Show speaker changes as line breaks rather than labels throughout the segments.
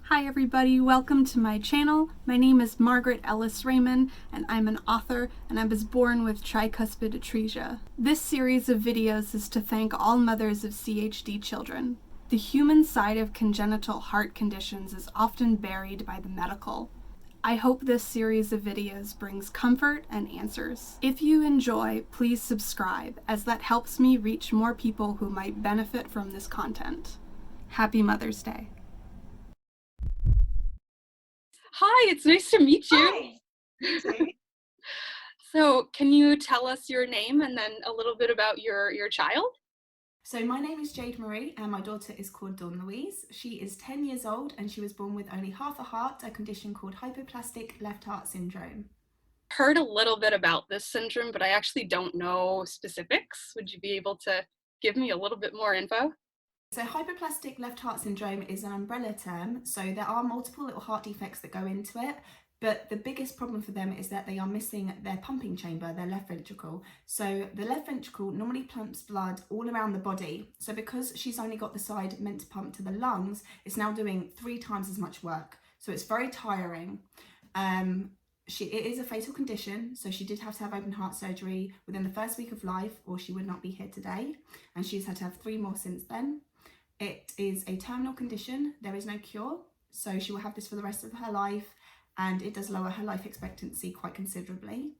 Hi everybody, welcome to my channel. My name is Margaret Ellis Raymond and I'm an author and I was born with tricuspid atresia. This series of videos is to thank all mothers of CHD children. The human side of congenital heart conditions is often buried by the medical. I hope this series of videos brings comfort and answers. If you enjoy, please subscribe as that helps me reach more people who might benefit from this content. Happy Mother's Day. Hi, it's nice to meet you.
Hi, you too.
So, can you tell us your name and then a little bit about your child?
So my name is Jade-Marie and my daughter is called Dawn-Louise. She is 10 years old and she was born with only half a heart, a condition called Hypoplastic Left Heart Syndrome.
Heard a little bit about this syndrome, but I actually don't know specifics. Would you be able to give me a little bit more info?
So Hypoplastic Left Heart Syndrome is an umbrella term. So there are multiple little heart defects that go into it, but the biggest problem for them is that they are missing their pumping chamber, their left ventricle. So the left ventricle normally pumps blood all around the body. So because she's only got the side meant to pump to the lungs, it's now doing 3 times as much work. So it's very tiring. It is a fatal condition, so she did have to have open heart surgery within the first week of life or she would not be here today. And she's had to have 3 more since then. It is a terminal condition, there is no cure, so she will have this for the rest of her life and it does lower her life expectancy quite considerably.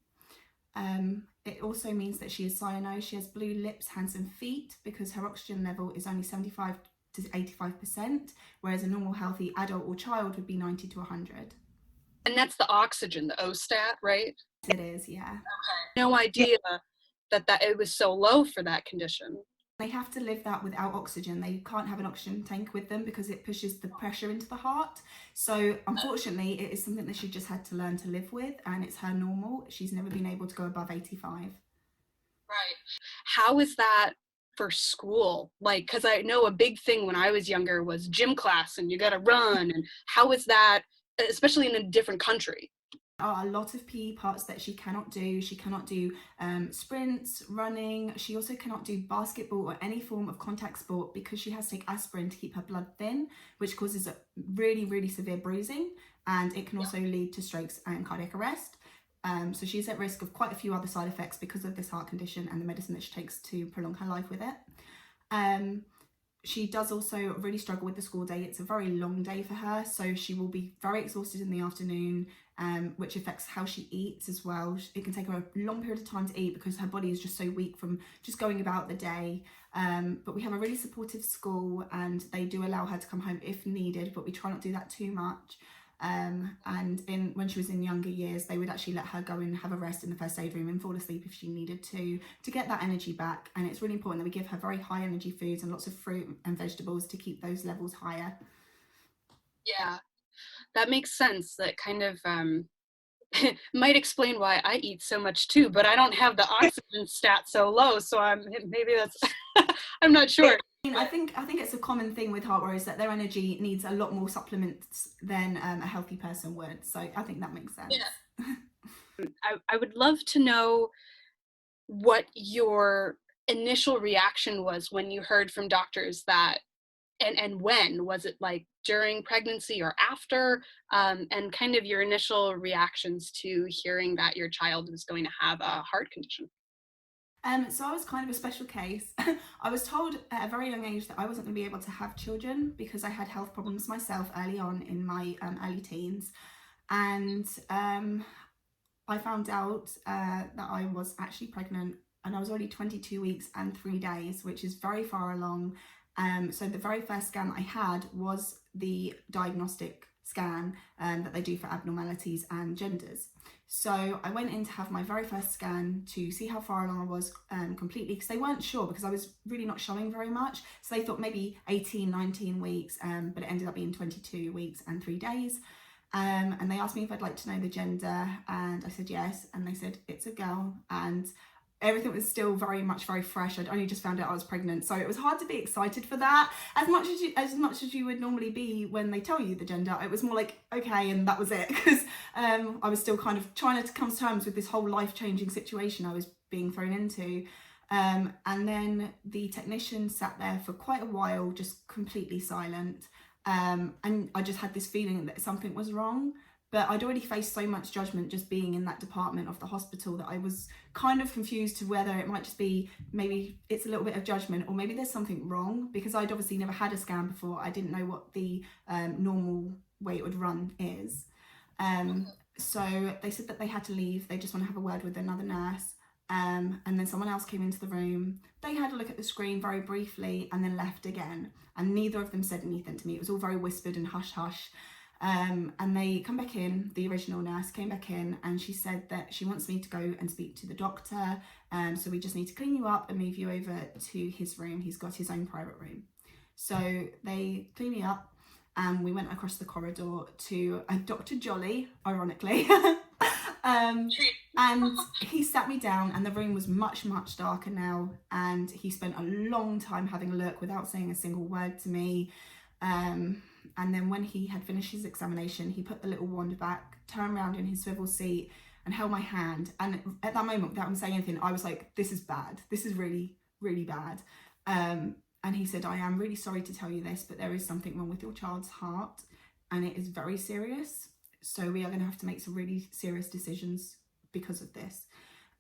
It also means that she is cyanosed, she has blue lips, hands and feet because her oxygen level is only 75 to 85%, whereas a normal healthy adult or child would be 90 to 100.
And that's the oxygen, the O stat, right?
It is, yeah.
Okay. No idea that it was so low for that condition.
They have to live that without oxygen. They can't have an oxygen tank with them because it pushes the pressure into the heart. So unfortunately, it is something that she just had to learn to live with and it's her normal. She's never been able to go above 85.
Right. How is that for school? Like, because I know a big thing when I was younger was gym class and you got to run. And how is that, especially in a different country?
There are a lot of PE parts that she cannot do. She cannot do sprints, running. She also cannot do basketball or any form of contact sport because she has to take aspirin to keep her blood thin, which causes a really, really severe bruising, and it can also lead to strokes and cardiac arrest. So she's at risk of quite a few other side effects because of this heart condition and the medicine that she takes to prolong her life with it. She does also really struggle with the school day. It's a very long day for her, so she will be very exhausted in the afternoon, which affects how she eats as well. It can take her a long period of time to eat because her body is just so weak from just going about the day. But we have a really supportive school and they do allow her to come home if needed, but we try not to do that too much. And when she was in younger years, they would actually let her go and have a rest in the first aid room and fall asleep if she needed to get that energy back. And it's really important that we give her very high energy foods and lots of fruit and vegetables to keep those levels higher.
Yeah, that makes sense. That kind of might explain why I eat so much too, but I don't have the oxygen stat so low, so maybe that's I'm not sure.
I think it's a common thing with heart warriors that their energy needs a lot more supplements than a healthy person would. So I think that makes sense.
Yeah. I would love to know what your initial reaction was when you heard from doctors that, and when was it, like during pregnancy or after, and kind of your initial reactions to hearing that your child was going to have a heart condition.
So I was kind of a special case. I was told at a very young age that I wasn't going to be able to have children because I had health problems myself early on in my early teens. And I found out that I was actually pregnant and I was already 22 weeks and 3 days, which is very far along. So the very first scan I had was the diagnostic scan that they do for abnormalities and genders. So I went in to have my very first scan to see how far along I was completely, because they weren't sure because I was really not showing very much. So they thought maybe 18, 19 weeks, but it ended up being 22 weeks and 3 days. And they asked me if I'd like to know the gender and I said yes, and they said it's a girl, and everything was still very fresh. I'd only just found out I was pregnant, so it was hard to be excited for that as much as you would normally be when they tell you the gender. It was more like okay, and that was it, because I was still kind of trying to come to terms with this whole life-changing situation I was being thrown into. And then the technician sat there for quite a while just completely silent, And I just had this feeling that something was wrong. But I'd already faced so much judgment just being in that department of the hospital that I was kind of confused to whether it might just be, maybe it's a little bit of judgment, or maybe there's something wrong, because I'd obviously never had a scan before. I didn't know what the normal way it would run is. So they said that they had to leave. They just want to have a word with another nurse. And then someone else came into the room. They had a look at the screen very briefly and then left again. And neither of them said anything to me. It was all very whispered and hush hush. And they come back in, the original nurse came back in, and she said that she wants me to go and speak to the doctor. So we just need to clean you up and move you over to his room. He's got his own private room. So they cleaned me up, and we went across the corridor to a Dr. Jolly, ironically. And he sat me down, and the room was much, much darker now. And he spent a long time having a look without saying a single word to me. And then when he had finished his examination, he put the little wand back, turned around in his swivel seat and held my hand. And at that moment, without him saying anything, I was like, this is bad. This is really, really bad. And he said, I am really sorry to tell you this, but there is something wrong with your child's heart, and it is very serious. So we are going to have to make some really serious decisions because of this.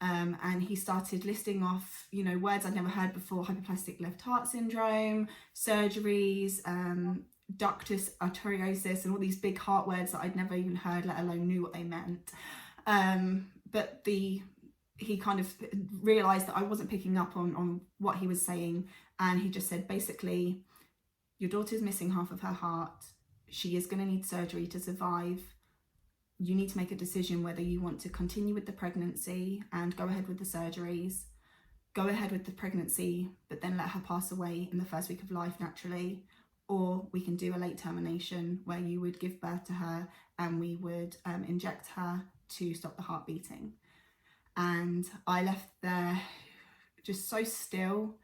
And he started listing off, you know, words I'd never heard before: hypoplastic left heart syndrome, surgeries, ductus arteriosus, and all these big heart words that I'd never even heard, let alone knew what they meant. But he kind of realised that I wasn't picking up on what he was saying, and he just said, basically, your daughter's missing half of her heart. She is going to need surgery to survive. You need to make a decision whether you want to continue with the pregnancy and go ahead with the surgeries, go ahead with the pregnancy, but then let her pass away in the first week of life naturally, or we can do a late termination where you would give birth to her and we would inject her to stop the heart beating. And I left there just so still,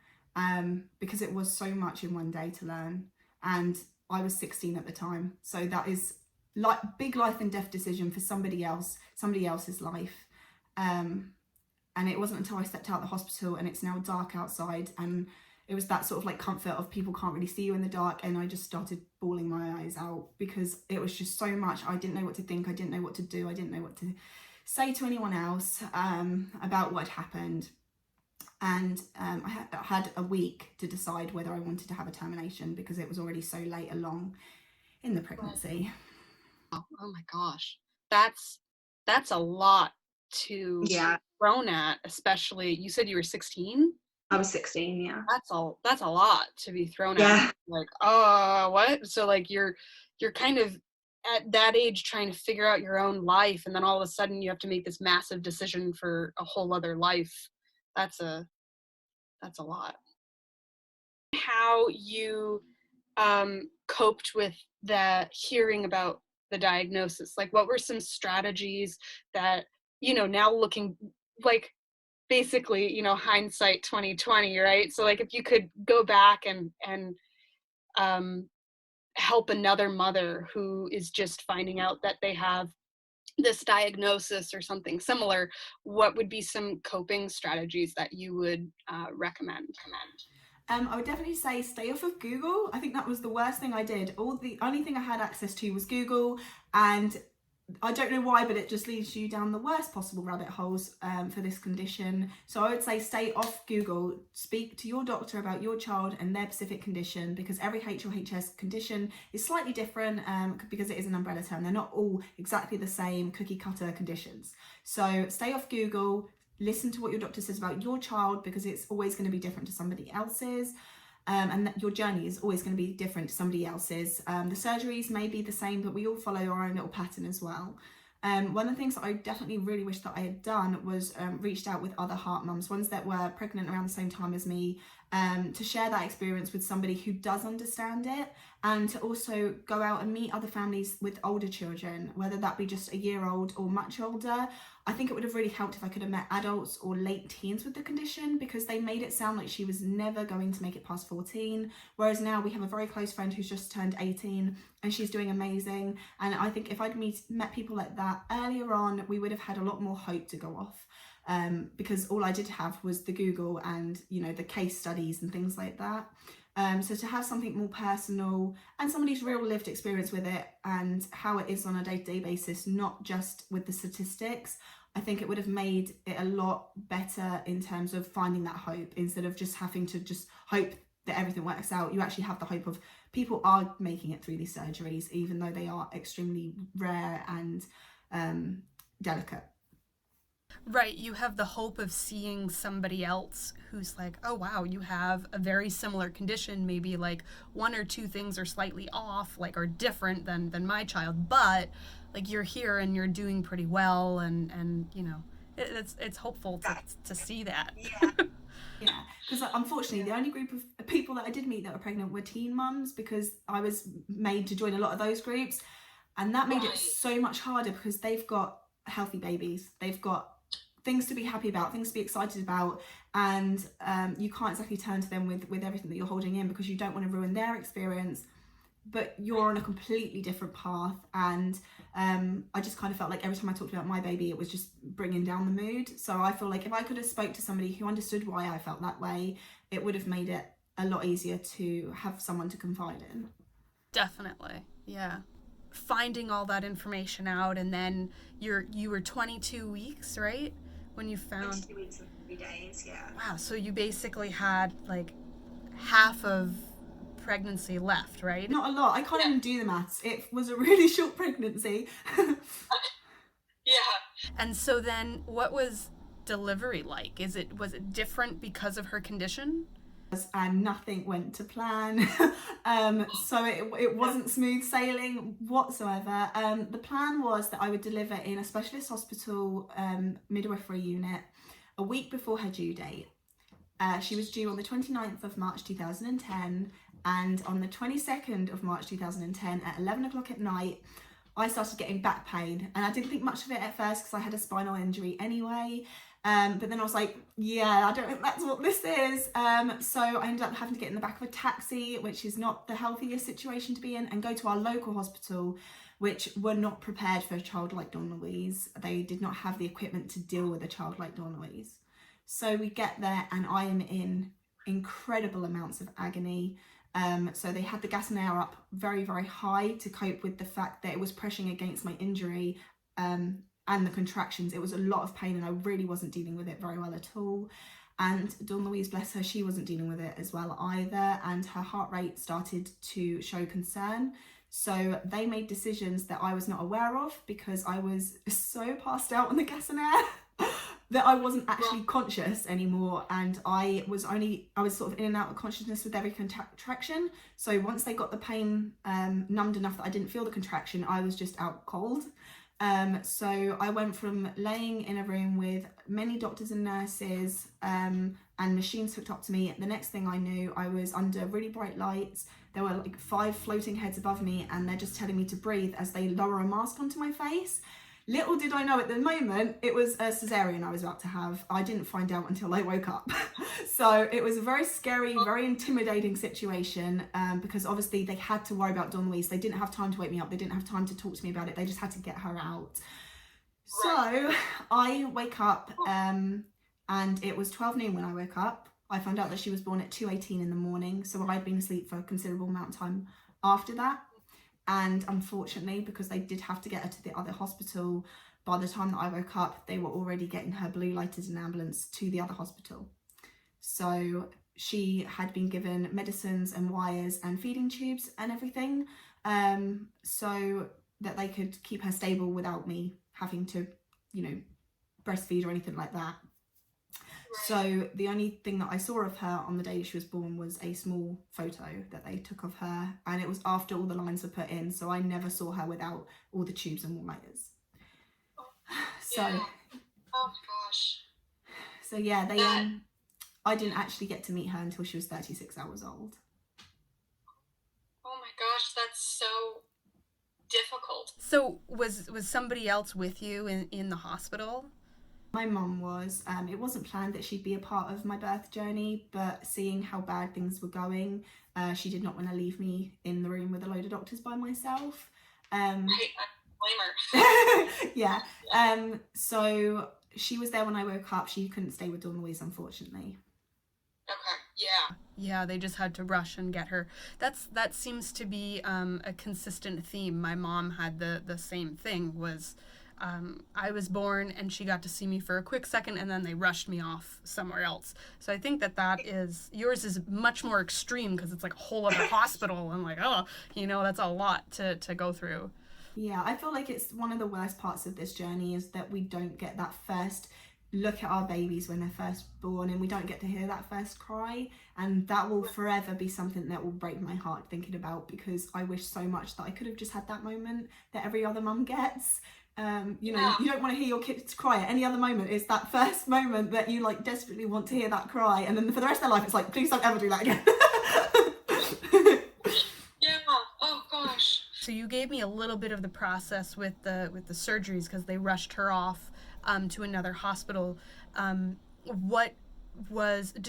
because it was so much in one day to learn. And I was 16 at the time, so that is like big life and death decision for somebody else's life. And it wasn't until I stepped out the hospital and it's now dark outside, and it was that sort of like comfort of people can't really see you in the dark, and I just started bawling my eyes out because it was just so much. I didn't know what to think, I didn't know what to do, I didn't know what to say to anyone else about what happened. And I had a week to decide whether I wanted to have a termination because it was already so late along in the pregnancy.
Oh my gosh, that's a lot to be thrown at, especially, you said you were 16?
I was 16, yeah.
That's a lot to be thrown at. Like, oh, what? So like you're kind of at that age trying to figure out your own life, and then all of a sudden you have to make this massive decision for a whole other life. That's a lot. How you coped with the hearing about the diagnosis? Like, what were some strategies that, you know, now looking, like, basically, you know, hindsight 2020, right? So like if you could go back and help another mother who is just finding out that they have this diagnosis or something similar, what would be some coping strategies that you would recommend?
I would definitely say stay off of Google. I think that was the worst thing I did. The only thing I had access to was Google, and I don't know why, but it just leads you down the worst possible rabbit holes for this condition. So I would say stay off Google. Speak to your doctor about your child and their specific condition, because every HLHS condition is slightly different because it is an umbrella term. They're not all exactly the same cookie cutter conditions. So stay off Google. Listen to what your doctor says about your child, because it's always going to be different to somebody else's. And that your journey is always going to be different to somebody else's. The surgeries may be the same, but we all follow our own little pattern as well. One of the things that I definitely really wish that I had done was reached out with other heart mums, ones that were pregnant around the same time as me, to share that experience with somebody who does understand it, and to also go out and meet other families with older children, whether that be just a year old or much older. I think it would have really helped if I could have met adults or late teens with the condition, because they made it sound like she was never going to make it past 14, whereas now we have a very close friend who's just turned 18 and she's doing amazing. And I think if I'd met people like that earlier on, we would have had a lot more hope to go off, because all I did have was the Google and, you know, the case studies and things like that. So to have something more personal and somebody's real lived experience with it and how it is on a day-to-day basis, not just with the statistics, I think it would have made it a lot better in terms of finding that hope, instead of just having to just hope that everything works out. You actually have the hope of people are making it through these surgeries, even though they are extremely rare and delicate.
Right, you have the hope of seeing somebody else who's like, oh wow, you have a very similar condition, maybe like one or two things are slightly off, like are different than my child, but like you're here and you're doing pretty well, and you know, it's hopeful to see that.
Yeah, because unfortunately the only group of people that I did meet that were pregnant were teen mums, because I was made to join a lot of those groups, and that made it so much harder because they've got healthy babies, they've got things to be happy about, things to be excited about, and you can't exactly turn to them with everything that you're holding in, because you don't want to ruin their experience, but you're on a completely different path. And I just kind of felt like every time I talked about my baby, it was just bringing down the mood. So I feel like if I could have spoke to somebody who understood why I felt that way, it would have made it a lot easier to have someone to confide in.
Definitely, yeah. Finding all that information out, and then you were 22 weeks, right? When you found
22 weeks and 3 days, yeah.
Wow, so you basically had like half of pregnancy left, right?
Not a lot. I can't even do the maths. It was a really short pregnancy.
Yeah.
And so then what was delivery like? Was it different because of her condition?
And nothing went to plan. So it wasn't smooth sailing whatsoever. The plan was that I would deliver in a specialist hospital midwifery unit a week before her due date. She was due on the 29th of March 2010, and on the 22nd of March 2010 at 11 o'clock at night, I started getting back pain, and I didn't think much of it at first because I had a spinal injury anyway. But then I was like, yeah, I don't think that's what this is. So I ended up having to get in the back of a taxi, which is not the healthiest situation to be in, and go to our local hospital, which were not prepared for a child like Dawn-Louise. They did not have the equipment to deal with a child like Dawn-Louise. So we get there and I am in incredible amounts of agony. So they had the gas and air up very, very high to cope with the fact that it was pressing against my injury and the contractions. It was a lot of pain and I really wasn't dealing with it very well at all. And Dawn-Louise, bless her, she wasn't dealing with it as well either, and her heart rate started to show concern. So they made decisions that I was not aware of because I was so passed out on the gas and air that I wasn't actually conscious anymore, and I was sort of in and out of consciousness with every contraction. So once they got the pain numbed enough that I didn't feel the contraction, I was just out cold. So I went from laying in a room with many doctors and nurses and machines hooked up to me. The next thing I knew, I was under really bright lights. There were like 5 floating heads above me and they're just telling me to breathe as they lower a mask onto my face. Little did I know at the moment it was a cesarean I was about to have. I didn't find out until I woke up. So it was a very scary, very intimidating situation because obviously they had to worry about Dawn-Louise. They didn't have time to wake me up. They didn't have time to talk to me about it. They just had to get her out. So I wake up and it was 12 noon when I woke up. I found out that she was born at 2:18 in the morning. So I'd been asleep for a considerable amount of time after that. And unfortunately, because they did have to get her to the other hospital, by the time that I woke up, they were already getting her blue lighted an ambulance to the other hospital. So she had been given medicines and wires and feeding tubes and everything, so that they could keep her stable without me having to, breastfeed or anything like that. So the only thing that I saw of her on the day she was born was a small photo that they took of her, and it was after all the lines were put in, so I never saw her without all the tubes and wires. So,
oh my gosh.
So yeah, I didn't actually get to meet her until she was 36 hours old.
Oh my gosh, that's so difficult.
So was somebody else with you in the hospital?
My mum was. It wasn't planned that she'd be a part of my birth journey, but seeing how bad things were going, she did not want to leave me in the room with a load of doctors by myself.
I blame her.
Yeah. So she was there when I woke up. She couldn't stay with Dawn-Louise, unfortunately.
Okay. Yeah, they just had to rush and get her. That seems to be a consistent theme. My mom had the same thing. Was I was born and she got to see me for a quick second and then they rushed me off somewhere else. So I think that is yours is much more extreme because it's like a whole other hospital and like that's a lot to go through.
Yeah, I feel like it's one of the worst parts of this journey is that we don't get that first look at our babies when they're first born, and we don't get to hear that first cry, and that will forever be something that will break my heart thinking about, because I wish so much that I could have just had that moment that every other mum gets. You don't want to hear your kids cry at any other moment. It's that first moment that you like desperately want to hear that cry, and then for the rest of their life it's like, please don't ever do that again.
Yeah. Oh gosh. So you gave me a little bit of the process with the surgeries because they rushed her off to another hospital. Did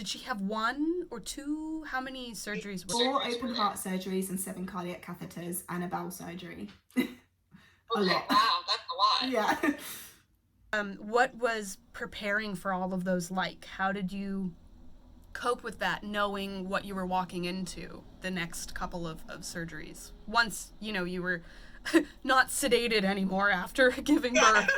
she have one or two? How many surgeries were there?
4 open heart surgeries and 7 cardiac catheters and a bowel surgery. A lot.
Wow, that's a lot.
Yeah.
What was preparing for all of those like? How did you cope with that, knowing what you were walking into the next couple of surgeries? Once, you were not sedated anymore after giving birth.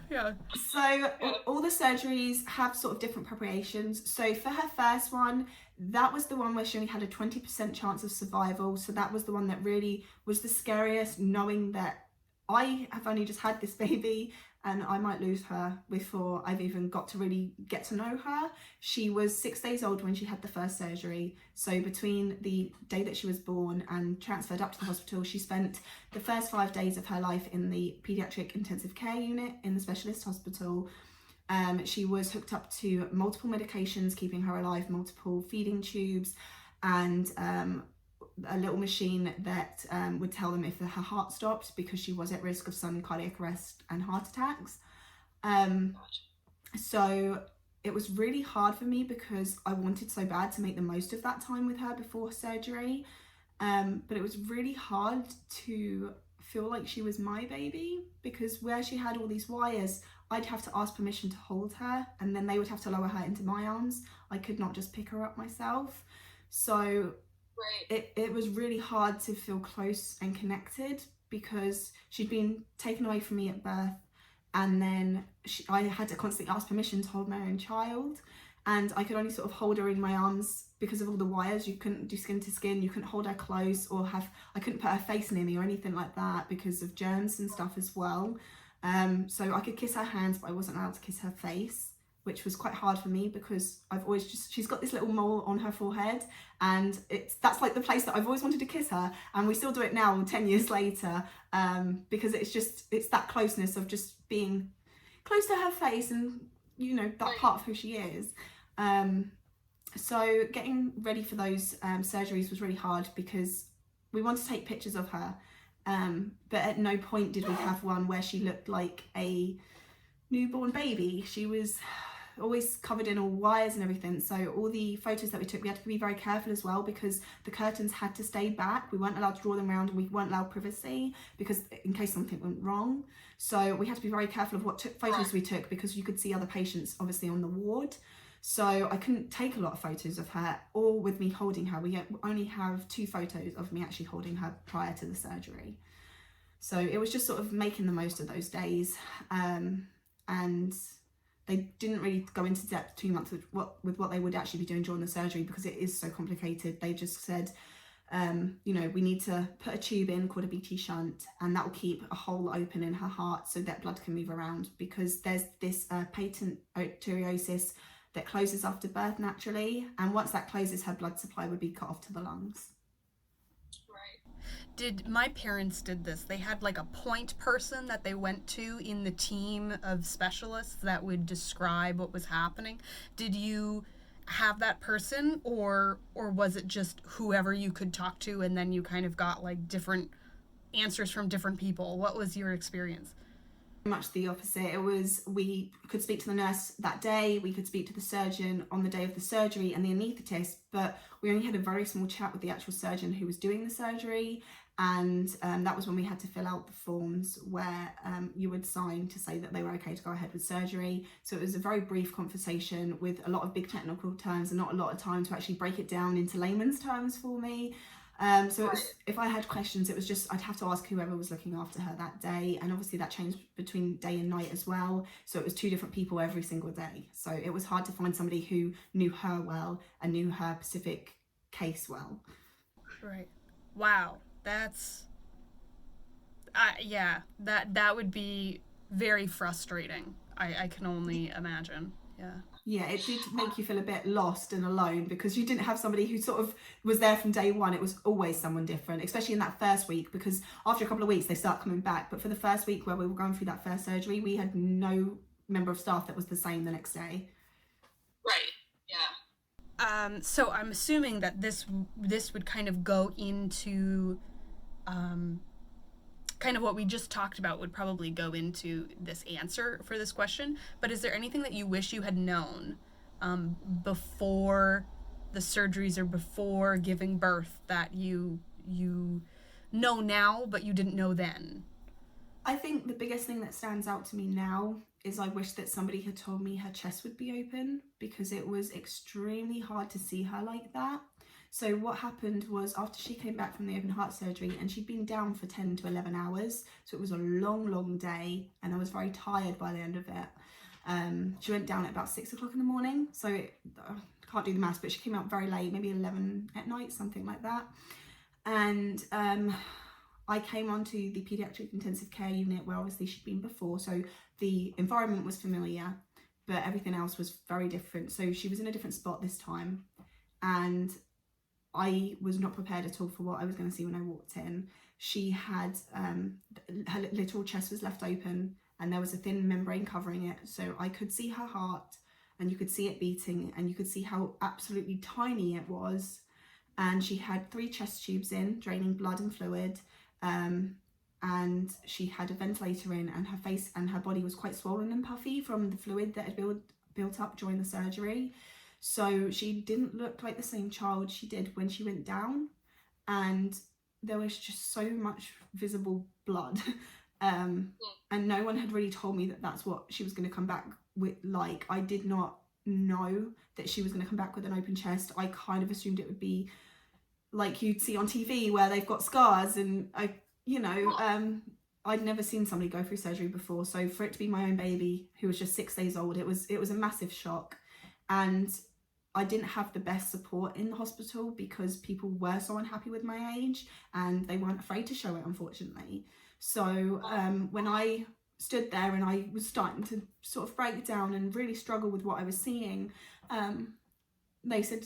Yeah.
So all the surgeries have sort of different preparations. So for her first one, that was the one where she only had a 20% chance of survival. So that was the one that really was the scariest, knowing that I have only just had this baby and I might lose her before I've even got to really get to know her. She was 6 days old when she had the first surgery. So between the day that she was born and transferred up to the hospital, she spent the first 5 days of her life in the pediatric intensive care unit in the specialist hospital. She was hooked up to multiple medications, keeping her alive, multiple feeding tubes, and a little machine that would tell them if her heart stopped, because she was at risk of sudden cardiac arrest and heart attacks. So it was really hard for me because I wanted so bad to make the most of that time with her before surgery. But it was really hard to feel like she was my baby, because where she had all these wires, I'd have to ask permission to hold her, and then they would have to lower her into my arms. I could not just pick her up myself. So it was really hard to feel close and connected, because she'd been taken away from me at birth, and then I had to constantly ask permission to hold my own child, and I could only sort of hold her in my arms because of all the wires. You couldn't do skin to skin, you couldn't hold her close, or I couldn't put her face near me or anything like that because of germs and stuff as well. So I could kiss her hands, but I wasn't allowed to kiss her face, which was quite hard for me because she's got this little mole on her forehead, and that's like the place that I've always wanted to kiss her, and we still do it now 10 years later, because it's that closeness of just being close to her face and that part of who she is. So getting ready for those surgeries was really hard because we wanted to take pictures of her, but at no point did we have one where she looked like a newborn baby. She was always covered in all wires and everything, so all the photos that we took, we had to be very careful as well, because the curtains had to stay back. We weren't allowed to draw them around, and we weren't allowed privacy because in case something went wrong. So we had to be very careful of what photos we took, because you could see other patients obviously on the ward. So I couldn't take a lot of photos of her or with me holding her. We only have 2 photos of me actually holding her prior to the surgery. So it was just sort of making the most of those days, and they didn't really go into depth too much with what they would actually be doing during the surgery, because it is so complicated. They just said, we need to put a tube in called a BT shunt, and that will keep a hole open in her heart so that blood can move around, because there's this patent arteriosis that closes after birth naturally, and once that closes, her blood supply would be cut off to the lungs.
My parents did this. They had like a point person that they went to in the team of specialists that would describe what was happening. Did you have that person, or was it just whoever you could talk to, and then you kind of got like different answers from different people? What was your experience?
Much the opposite. It was, we could speak to the nurse that day, we could speak to the surgeon on the day of the surgery and the anaesthetist, but we only had a very small chat with the actual surgeon who was doing the surgery, And that was when we had to fill out the forms where you would sign to say that they were okay to go ahead with surgery. So it was a very brief conversation with a lot of big technical terms and not a lot of time to actually break it down into layman's terms for me. So it was, if I had questions, it was just I'd have to ask whoever was looking after her that day, and obviously that changed between day and night as well, so it was 2 different people every single day, so it was hard to find somebody who knew her well and knew her specific case well.
Right. Wow, that's yeah, that would be very frustrating. I can only imagine.
Yeah, it did make you feel a bit lost and alone because you didn't have somebody who sort of was there from day one. It was always someone different, especially in that first week, because after a couple of weeks they start coming back. But for the first week where we were going through that first surgery, we had no member of staff that was the same the next day.
Right, yeah.
So I'm assuming that this would kind of go into kind of what we just talked about would probably go into this answer for this question, but is there anything that you wish you had known before the surgeries or before giving birth that you know now but you didn't know then?
I think the biggest thing that stands out to me now is I wish that somebody had told me her chest would be open, because it was extremely hard to see her like that. So what happened was, after she came back from the open heart surgery, and she'd been down for 10 to 11 hours, so it was a long day, and I was very tired by the end of it. She went down at about 6 o'clock in the morning, so I can't do the maths, but she came out very late, maybe 11 at night, something like that. And I came onto the paediatric intensive care unit where obviously she'd been before, so the environment was familiar, but everything else was very different. So she was in a different spot this time, and I was not prepared at all for what I was going to see when I walked in. She had, her literal chest was left open and there was a thin membrane covering it. So I could see her heart and you could see it beating and you could see how absolutely tiny it was. And she had 3 chest tubes in, draining blood and fluid. And she had a ventilator in, and her face and her body was quite swollen and puffy from the fluid that had built up during the surgery. So she didn't look like the same child she did when she went down, and there was just so much visible blood. And no one had really told me that that's what she was going to come back with. Like, I did not know that she was going to come back with an open chest. I kind of assumed it would be like you'd see on TV where they've got scars, and I'd never seen somebody go through surgery before. So for it to be my own baby who was just 6 days old, it was a massive shock. And I didn't have the best support in the hospital because people were so unhappy with my age and they weren't afraid to show it, unfortunately. So when I stood there and I was starting to sort of break down and really struggle with what I was seeing, they said,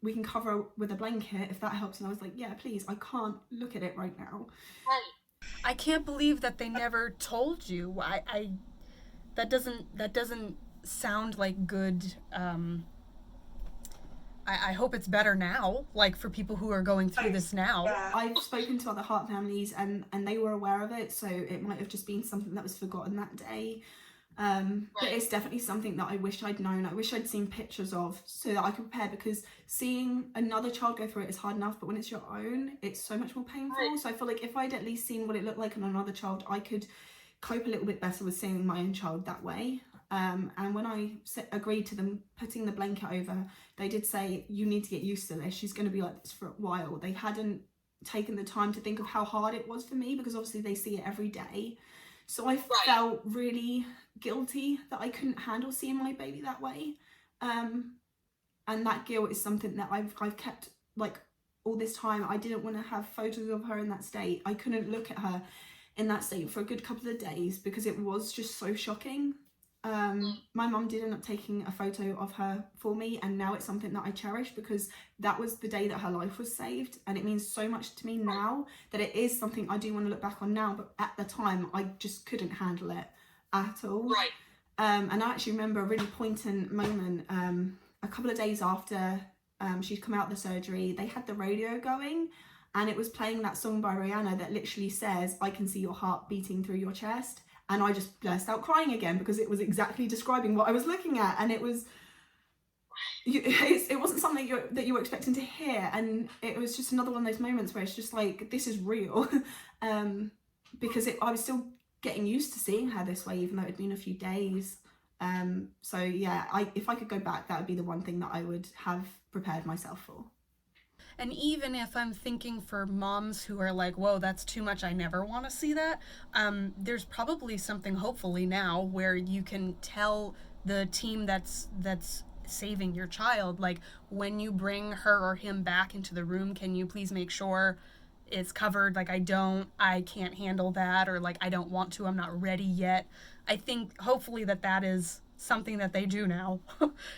we can cover with a blanket if that helps. And I was like, yeah, please, I can't look at it right now.
I can't believe that they never told you. That doesn't sound like good. I hope it's better now, like for people who are going through this now.
I've spoken to other heart families and they were aware of it, so it might have just been something that was forgotten that day. But it's definitely something that I wish I'd known. I wish I'd seen pictures of so that I could prepare, because seeing another child go through it is hard enough, but when it's your own, it's so much more painful. So I feel like if I'd at least seen what it looked like on another child, I could cope a little bit better with seeing my own child that way. And when I agreed to them putting the blanket over, they did say, you need to get used to this. She's going to be like this for a while. They hadn't taken the time to think of how hard it was for me, because obviously they see it every day. So I felt really guilty that I couldn't handle seeing my baby that way. And that guilt is something that I've kept like all this time. I didn't want to have photos of her in that state. I couldn't look at her in that state for a good couple of days because it was just so shocking. My mum did end up taking a photo of her for me, and now it's something that I cherish because that was the day that her life was saved, and it means so much to me now that it is something I do want to look back on now, but at the time I just couldn't handle it at all. And I actually remember a really poignant moment a couple of days after she'd come out of the surgery. They had the radio going and it was playing that song by Rihanna that literally says, "I can see your heart beating through your chest." And I just burst out crying again because it was exactly describing what I was looking at. And it was it wasn't something that you were expecting to hear, and it was just another one of those moments where it's just like, this is real. Because I was still getting used to seeing her this way, even though it had been a few days. So yeah, if I could go back, that would be the one thing that I would have prepared myself for.
And even if I'm thinking for moms who are like, whoa, that's too much, I never want to see that, there's probably something, hopefully now, where you can tell the team that's saving your child, like, when you bring her or him back into the room, can you please make sure it's covered? Like, I can't handle that, or like, I don't want to, I'm not ready yet. I think hopefully that is something that they do now,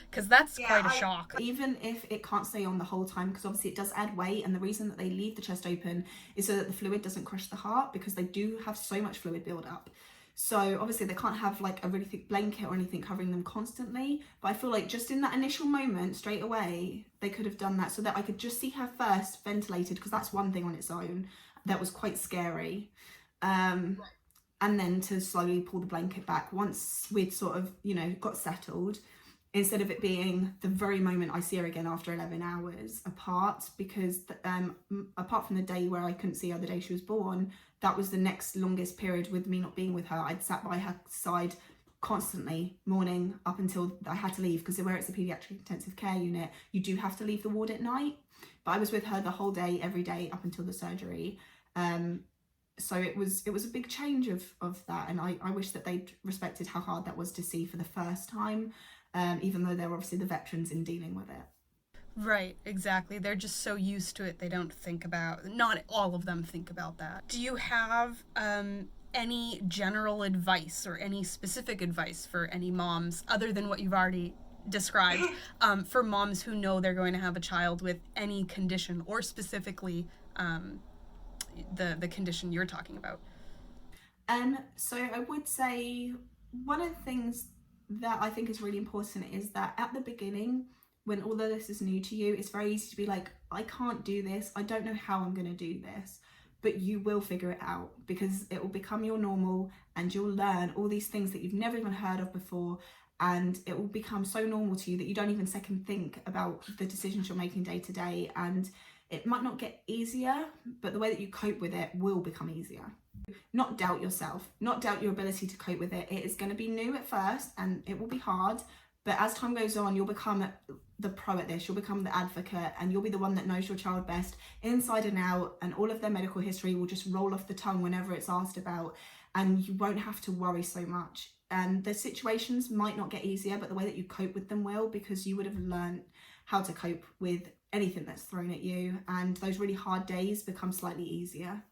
because that's quite a shock.
Even if it can't stay on the whole time, because obviously it does add weight, and the reason that they leave the chest open is so that the fluid doesn't crush the heart, because they do have so much fluid build up. So obviously they can't have like a really thick blanket or anything covering them constantly, but I feel like just in that initial moment straight away they could have done that, so that I could just see her first ventilated, because that's one thing on its own that was quite scary. And then to slowly pull the blanket back once we'd sort of, got settled, instead of it being the very moment I see her again after 11 hours apart, because apart from the day where I couldn't see her the day she was born, that was the next longest period with me not being with her. I'd sat by her side constantly, morning up until I had to leave, because where it's a paediatric intensive care unit, you do have to leave the ward at night. But I was with her the whole day, every day, up until the surgery. So it was a big change of that, and I wish that they'd respected how hard that was to see for the first time, even though they're obviously the veterans in dealing with it.
Right, exactly. They're just so used to it, they don't think about, not all of them think about that. Do you have any general advice or any specific advice for any moms, other than what you've already described, for moms who know they're going to have a child with any condition, or specifically the condition you're talking about?
So I would say one of the things that I think is really important is that at the beginning, when all of this is new to you, it's very easy to be like, I can't do this, I don't know how I'm going to do this. But you will figure it out, because it will become your normal, and you'll learn all these things that you've never even heard of before, and it will become so normal to you that you don't even second think about the decisions you're making day to day. And it might not get easier, but the way that you cope with it will become easier. Not doubt yourself, not doubt your ability to cope with it. It is going to be new at first, and it will be hard, but as time goes on, you'll become the pro at this, you'll become the advocate, and you'll be the one that knows your child best inside and out, and all of their medical history will just roll off the tongue whenever it's asked about, and you won't have to worry so much. And the situations might not get easier, but the way that you cope with them will, because you would have learned how to cope with anything that's thrown at you, and those really hard days become slightly easier.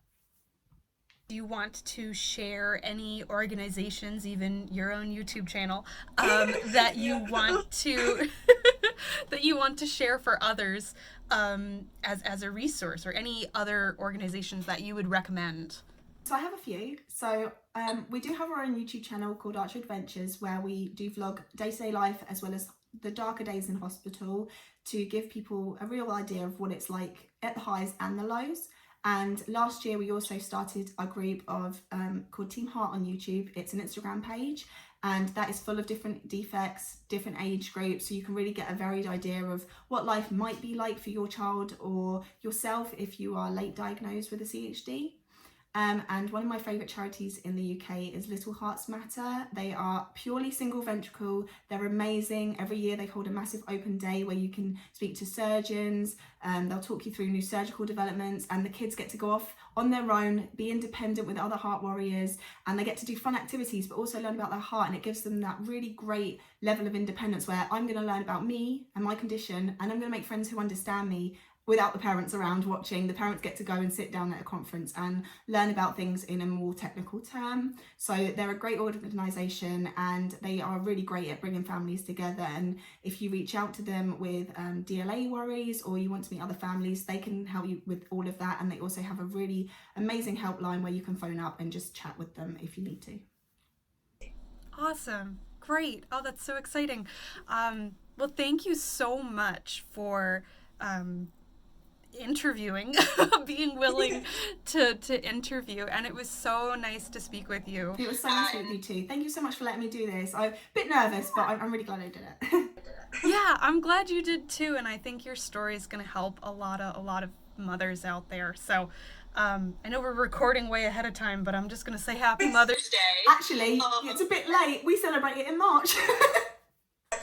Do you want to share any organizations, even your own YouTube channel, that you want to that you want to share for others as a resource, or any other organizations that you would recommend?
So I have a few. So we do have our own YouTube channel called Archer Adventures, where we do vlog day-to-day life as well as the darker days in hospital, to give people a real idea of what it's like at the highs and the lows. And last year we also started a group of called Team Heart on YouTube. It's an Instagram page, and that is full of different defects, different age groups, so you can really get a varied idea of what life might be like for your child or yourself if you are late diagnosed with a CHD. And one of my favourite charities in the UK is Little Hearts Matter. They are purely single ventricle. They're amazing. Every year they hold a massive open day where you can speak to surgeons. They'll talk you through new surgical developments, and the kids get to go off on their own, be independent with other heart warriors, and they get to do fun activities but also learn about their heart, and it gives them that really great level of independence where I'm going to learn about me and my condition, and I'm going to make friends who understand me without the parents around watching. The parents get to go and sit down at a conference and learn about things in a more technical term. So they're a great organisation, and they are really great at bringing families together. And if you reach out to them with DLA worries, or you want to meet other families, they can help you with all of that. And they also have a really amazing helpline where you can phone up and just chat with them if you need to.
Awesome. Great. Oh, that's so exciting. Well, thank you so much for interviewing, being willing to interview, and it was so nice to speak with you.
It was so nice to meet you too. Thank you so much for letting me do this. I'm a bit nervous, but I'm really glad I did it.
Yeah, I'm glad you did too, and I think your story is going to help a lot of mothers out there. So, I know we're recording way ahead of time, but I'm just going to say Happy Mother's Day.
Actually, it's a bit late. We celebrate it in March.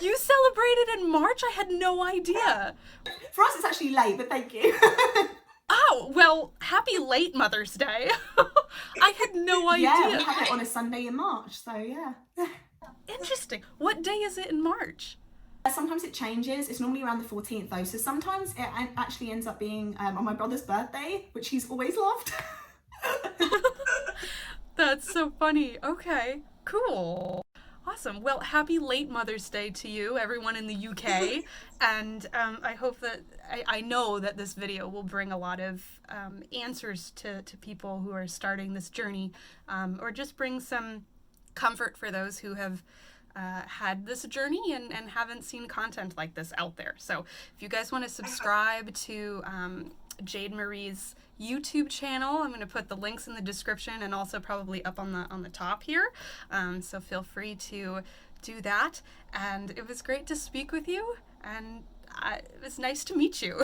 You celebrated in March? I had no idea.
For us, it's actually late, but thank you.
Oh, well, happy late Mother's Day. I had no idea.
Yeah, we have it on a Sunday in March, so yeah.
Interesting. What day is it in March?
Sometimes it changes. It's normally around the 14th though, so sometimes it actually ends up being on my brother's birthday, which he's always loved.
That's so funny. Okay, cool. Awesome. Well, happy late Mother's Day to you, everyone in the UK. And I hope that, I know that this video will bring a lot of answers to people who are starting this journey, or just bring some comfort for those who have had this journey and haven't seen content like this out there. So if you guys want to subscribe to Jade-Marie's YouTube channel, I'm going to put the links in the description and also probably up on the top here. So feel free to do that. And it was great to speak with you, and it was nice to meet you.